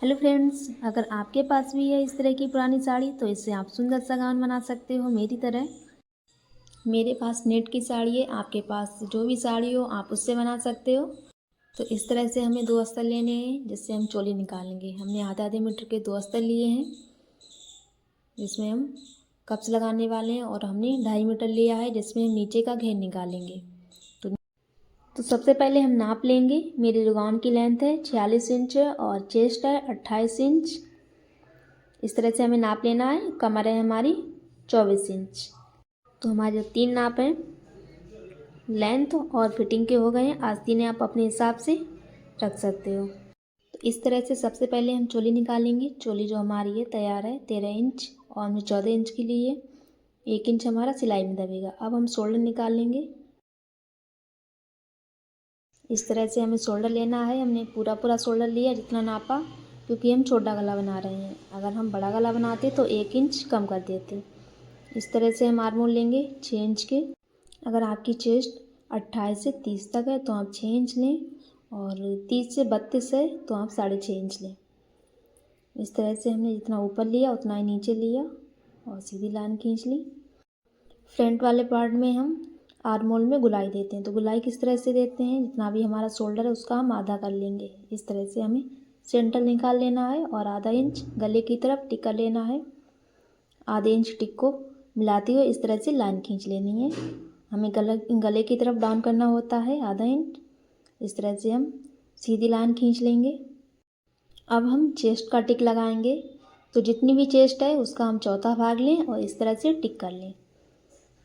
Hello friends, अगर आपके पास भी है इस तरह की पुरानी साड़ी तो इससे आप सुंदर सा गाउन बना सकते हो मेरी तरह। मेरे पास नेट की साड़ी है, आपके पास जो भी साड़ी हो आप उससे बना सकते हो। तो इस तरह से हमें 2 अस्तर लेने हैं जिससे हम चोली निकालेंगे। हमने आधे आधे मीटर के 2 अस्तर लिए हैं जिसमें हम कप्स लगाने वाले हैं, और हमने 2.5 मीटर लिया है जिसमें हम नीचे का घेर निकालेंगे। तो सबसे पहले हम नाप लेंगे। मेरे जो गाउन की लेंथ है 46 इंच और चेस्ट है 28 इंच। इस तरह से हमें नाप लेना है। कमर है हमारी 24 इंच। तो हमारे 3 नाप हैं लेंथ और फिटिंग के हो गए हैं। आस्तीन ने आप अपने हिसाब से रख सकते हो। तो इस तरह से सबसे पहले हम चोली निकालेंगे। चोली जो हमारी है तैयार है 13 इंच और हमने 14 इंच की ली है। 1 इंच हमारा सिलाई में दबेगा। अब हम शोल्डर निकाल लेंगे। इस तरह से हमें शोल्डर लेना है। हमने पूरा शोल्डर लिया जितना नापा, क्योंकि हम छोटा गला बना रहे हैं। अगर हम बड़ा गला बनाते तो 1 इंच कम कर देते। इस तरह से हम आर्म होल लेंगे 6 इंच के। अगर आपकी चेस्ट 28 से 30 तक है तो आप 6 इंच लें, और 30 से 32 है तो आप 6.5 इंच लें। इस तरह से हमने जितना ऊपर लिया उतना ही नीचे लिया और सीधी लाइन खींच ली। फ्रंट वाले पार्ट में हम आर्म होल में गुलाई देते हैं। तो गुलाई किस तरह से देते हैं, जितना भी हमारा शोल्डर है उसका हम आधा कर लेंगे। इस तरह से हमें सेंटर निकाल लेना है और आधा इंच गले की तरफ टिक कर लेना है। आधे इंच टिक को मिलाते हुए इस तरह से लाइन खींच लेनी है। हमें गले की तरफ डाउन करना होता है आधा इंच। इस तरह से हम सीधी लाइन खींच लेंगे। अब हम चेस्ट का टिक लगाएंगे। तो जितनी भी चेस्ट है उसका हम चौथा भाग लें और इस तरह से टिक कर लें।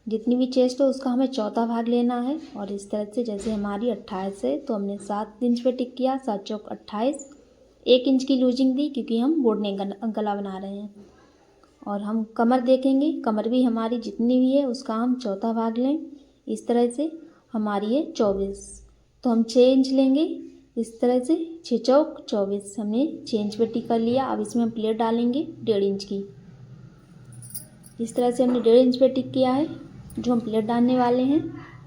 जितनी भी चेस्ट है उसका हमें चौथा भाग लेना है, और इस तरह से जैसे हमारी 28 है तो हमने 7 इंच पे टिक किया। 7 चौक 28। 1 इंच की लूजिंग दी क्योंकि हम बोटने गला बना रहे हैं। और हम कमर देखेंगे। कमर भी हमारी जितनी भी है उसका हम चौथा भाग लें। इस तरह से हमारी है 24। तो हम 6 इंच लेंगे। इस तरह से 6 चौक 24 हमने 6 इंच पे टिक कर लिया। अब इसमें हम प्लेट डालेंगे 1.5 इंच की। इस तरह से हमने 1.5 इंच पे टिक किया है जो हम प्लेट डालने वाले हैं,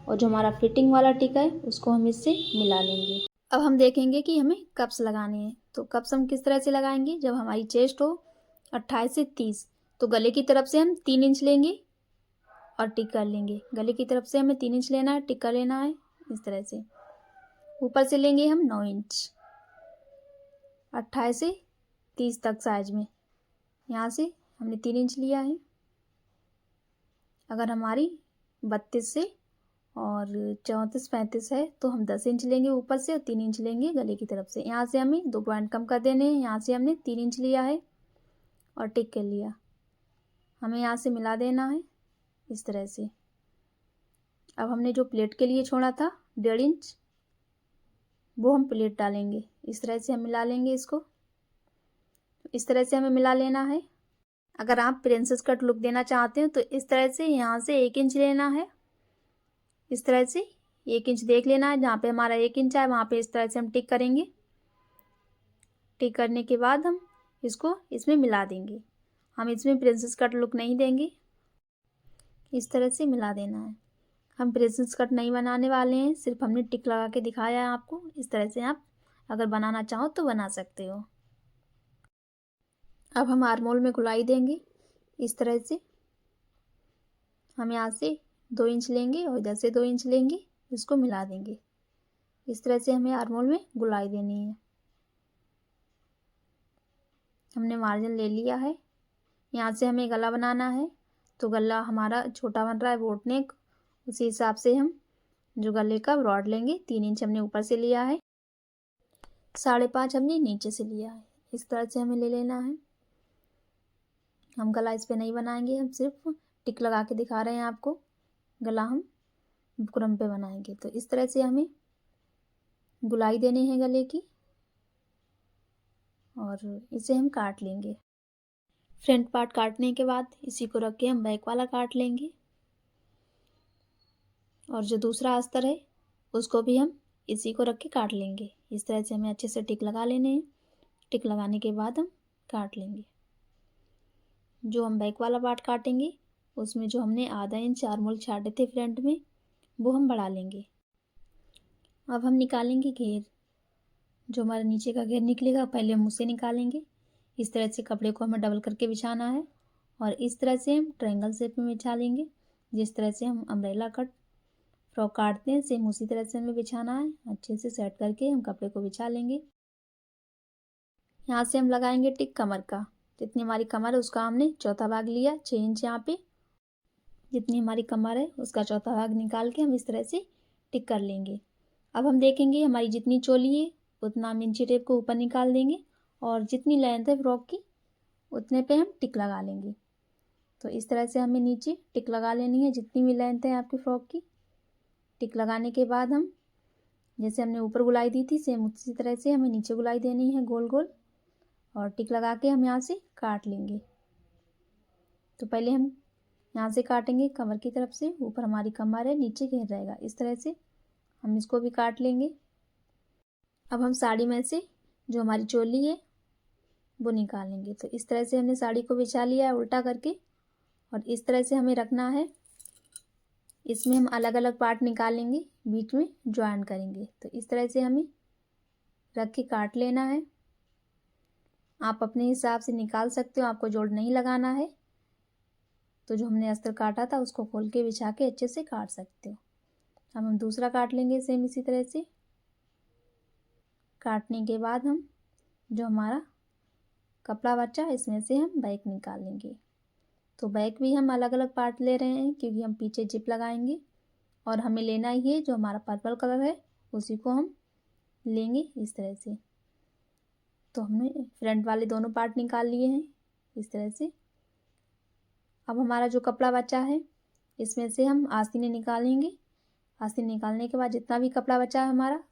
और जो हमारा फिटिंग वाला टिक है उसको हम इससे मिला लेंगे। अब हम देखेंगे कि हमें कप्स लगाने हैं। तो कप्स हम किस तरह से लगाएंगे, जब हमारी चेस्ट हो 28 से 30 तो गले की तरफ से हम 3 इंच लेंगे और टिक कर लेंगे। गले की तरफ से हमें 3 इंच लेना है, टिक कर लेना है। इस तरह से ऊपर से लेंगे हम 9 इंच 28 से 30 तक साइज में। यहाँ से हमने 3 इंच लिया है। अगर हमारी 32 से और 34 35 है तो हम 10 इंच लेंगे ऊपर से और 3 इंच लेंगे गले की तरफ से। यहाँ से हमें 2 पॉइंट कम कर देने हैं। यहाँ से हमने 3 इंच लिया है और टिक कर लिया। हमें यहाँ से मिला देना है इस तरह से। अब हमने जो प्लेट के लिए छोड़ा था 1.5 इंच, वो हम प्लेट डालेंगे। इस तरह से हम मिला लेंगे इसको। इस तरह से हमें मिला लेना है। अगर आप प्रिंसेस कट लुक देना चाहते हो तो इस तरह से यहाँ से 1 इंच लेना है। इस तरह से 1 इंच देख लेना है। जहाँ पे हमारा 1 इंच है वहाँ पे इस तरह से हम टिक करेंगे। टिक करने के बाद हम इसको इसमें मिला देंगे। हम इसमें प्रिंसेस कट लुक नहीं देंगे। इस तरह से मिला देना है। हम प्रिंसेस कट नहीं बनाने वाले हैं, सिर्फ हमने टिक लगा के दिखाया है आपको। इस तरह से आप अगर बनाना चाहो तो बना सकते हो। अब हम आर्म होल में गुलाई देंगे। इस तरह से हम यहाँ से 2 इंच लेंगे और इधर से 2 इंच लेंगे, इसको मिला देंगे। इस तरह से हमें आर्म होल में गुलाई देनी है। हमने मार्जिन ले लिया है। यहाँ से हमें गला बनाना है। तो गला हमारा छोटा बन रहा है बोट नेक, उसी हिसाब से हम जो गले का ब्रॉड लेंगे। 3 इंच हमने ऊपर से लिया है, 5.5 हमने नीचे से लिया है। इस तरह से हमें ले लेना है। हम गला इस पे नहीं बनाएंगे, हम सिर्फ टिक लगा के दिखा रहे हैं आपको। गला हम बुकरम पे बनाएंगे। तो इस तरह से हमें गुलाई देनी है गले की, और इसे हम काट लेंगे। फ्रंट पार्ट काटने के बाद इसी को रख के हम बैक वाला काट लेंगे, और जो दूसरा अस्तर है उसको भी हम इसी को रख के काट लेंगे। इस तरह से हमें अच्छे से टिक लगा लेने हैं। टिक लगाने के बाद हम काट लेंगे। जो हम बैक वाला पार्ट काटेंगे उसमें जो हमने आधा इंच आर्म होल छाटे थे फ्रंट में, वो हम बढ़ा लेंगे। अब हम निकालेंगे घेर। जो हमारा नीचे का घेर निकलेगा पहले हम उसे निकालेंगे। इस तरह से कपड़े को हमें डबल करके बिछाना है और इस तरह से हम ट्रायंगल शेप में बिछा लेंगे। जिस तरह से हम अम्ब्रेला कट फ्रॉक काटते हैं सेम उसी तरह से हमें बिछाना है। अच्छे से सेट करके हम कपड़े को बिछा लेंगे। यहाँ से हम लगाएंगे टिक कमर का। जितनी हमारी कमर है उसका हमने चौथा भाग लिया 6 इंच। यहाँ पे जितनी हमारी कमर है उसका चौथा भाग निकाल के हम इस तरह से टिक कर लेंगे। अब हम देखेंगे हमारी जितनी चोली है उतना हम इंची टेप को ऊपर निकाल देंगे और जितनी लेंथ है फ्रॉक की उतने पे हम टिक लगा लेंगे। तो इस तरह से हमें नीचे टिक लगा लेनी है जितनी भी लेंथ है आपकी फ्रॉक की। टिक लगाने के बाद हम जैसे हमने ऊपर गुलाई दी थी सेम उसी तरह से हमें नीचे गुलाई देनी है गोल गोल और टिक लगा के हम यहाँ से काट लेंगे। तो पहले हम यहाँ से काटेंगे कमर की तरफ से। ऊपर हमारी कमर है नीचे घेर रहेगा इस तरह से हम इसको भी काट लेंगे। अब हम साड़ी में से जो हमारी चोली है वो निकालेंगे। तो इस तरह से हमने साड़ी को बिछा लिया है उल्टा करके और इस तरह से हमें रखना है। इसमें हम अलग अलग पार्ट निकालेंगे बीच में ज्वाइन करेंगे। तो इस तरह से हमें रख के काट लेना है। आप अपने हिसाब से निकाल सकते हो, आपको जोड़ नहीं लगाना है तो जो हमने अस्तर काटा था उसको खोल के बिछा के अच्छे से काट सकते हो। अब हम दूसरा काट लेंगे सेम इसी तरह से। काटने के बाद हम जो हमारा कपड़ा बचा इसमें से हम बैक निकाल लेंगे। तो बैक भी हम अलग अलग पार्ट ले रहे हैं क्योंकि हम पीछे जिप लगाएंगे और हमें लेना ही है जो हमारा पर्पल कलर है उसी को हम लेंगे इस तरह से। तो हमने फ्रंट वाले दोनों पार्ट निकाल लिए हैं इस तरह से। अब हमारा जो कपड़ा बचा है इसमें से हम आस्तीनें निकालेंगे। आस्तीन निकालने के बाद जितना भी कपड़ा बचा है हमारा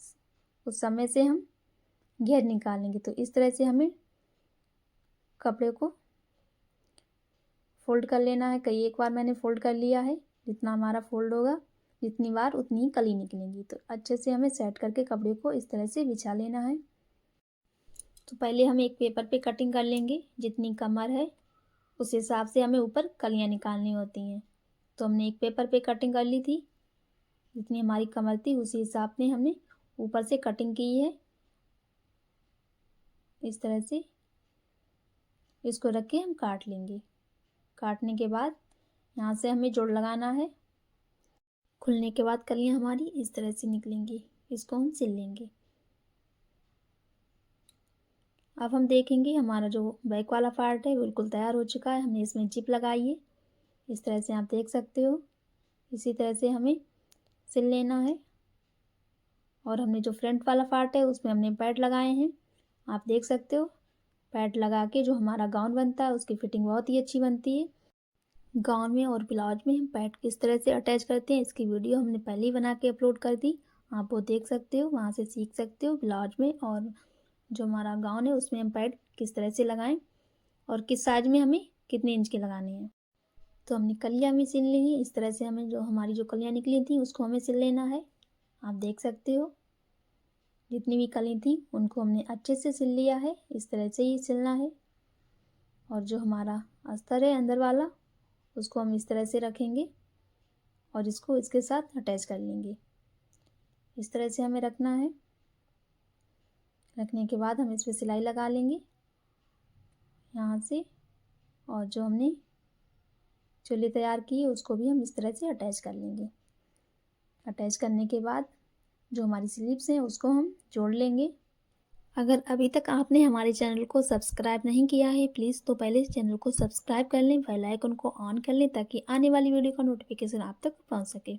उस सब में से हम घेर निकालेंगे। तो इस तरह से हमें कपड़े को फोल्ड कर लेना है। कई एक बार मैंने फोल्ड कर लिया है। जितना हमारा फोल्ड होगा जितनी बार उतनी ही कली निकलेंगी। तो अच्छे से हमें सेट करके कपड़े को इस तरह से बिछा लेना है। तो पहले हम एक पेपर पे कटिंग कर लेंगे। जितनी कमर है उस हिसाब से हमें ऊपर कलियां निकालनी होती हैं। तो हमने एक पेपर पे कटिंग कर ली थी। जितनी हमारी कमर थी उसी हिसाब से हमने ऊपर से कटिंग की है। इस तरह से इसको रख के हम काट लेंगे। काटने के बाद यहाँ से हमें जोड़ लगाना है। खुलने के बाद कलियाँ हमारी इस तरह से निकलेंगी। इसको हम सिल लेंगे। अब हम देखेंगे हमारा जो बैक वाला पार्ट है बिल्कुल तैयार हो चुका है। हमने इसमें जिप लगाई है इस तरह से आप देख सकते हो। इसी तरह से हमें सिल लेना है। और हमने जो फ्रंट वाला पार्ट है उसमें हमने पैड लगाए हैं। आप देख सकते हो पैड लगा के जो हमारा गाउन बनता है उसकी फिटिंग बहुत ही अच्छी बनती है। गाउन में और ब्लाउज में हम पैड किस तरह से अटैच करते हैं इसकी वीडियो हमने पहले ही बना के अपलोड कर दी। आप वो देख सकते हो, वहाँ से सीख सकते हो ब्लाउज में और जो हमारा गाउन है उसमें हम पैड किस तरह से लगाएं और किस साइज में हमें कितने इंच के लगाने हैं। तो हमने कलियाँ भी सिल ली हैं। इस तरह से हमें जो हमारी जो कलियाँ निकली थी उसको हमें सिल लेना है। आप देख सकते हो जितनी भी कली थी उनको हमने अच्छे से सिल लिया है। इस तरह से ही सिलना है। और जो हमारा अस्तर है अंदर वाला उसको हम इस तरह से रखेंगे और इसको इसके साथ अटैच कर लेंगे। इस तरह से हमें रखना है। रखने के बाद हम इस पर सिलाई लगा लेंगे यहाँ से। और जो हमने चोली तैयार की है उसको भी हम इस तरह से अटैच कर लेंगे। अटैच करने के बाद जो हमारी स्लीव्स हैं उसको हम जोड़ लेंगे। अगर अभी तक आपने हमारे चैनल को सब्सक्राइब नहीं किया है प्लीज़ तो पहले इस चैनल को सब्सक्राइब कर लें, बेल आइकन को ऑन कर लें ताकि आने वाली वीडियो का नोटिफिकेशन आप तक पहुंच सके।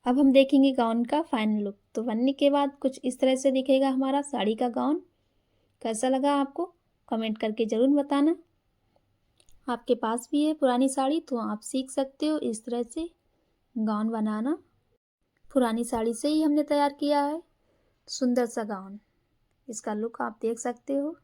अब हम देखेंगे गाउन का फाइनल लुक। तो बनने के बाद कुछ इस तरह से दिखेगा हमारा साड़ी का गाउन। कैसा लगा आपको कमेंट करके ज़रूर बताना। आपके पास भी है पुरानी साड़ी तो आप सीख सकते हो इस तरह से गाउन बनाना। पुरानी साड़ी से ही हमने तैयार किया है सुंदर सा गाउन। इसका लुक आप देख सकते हो।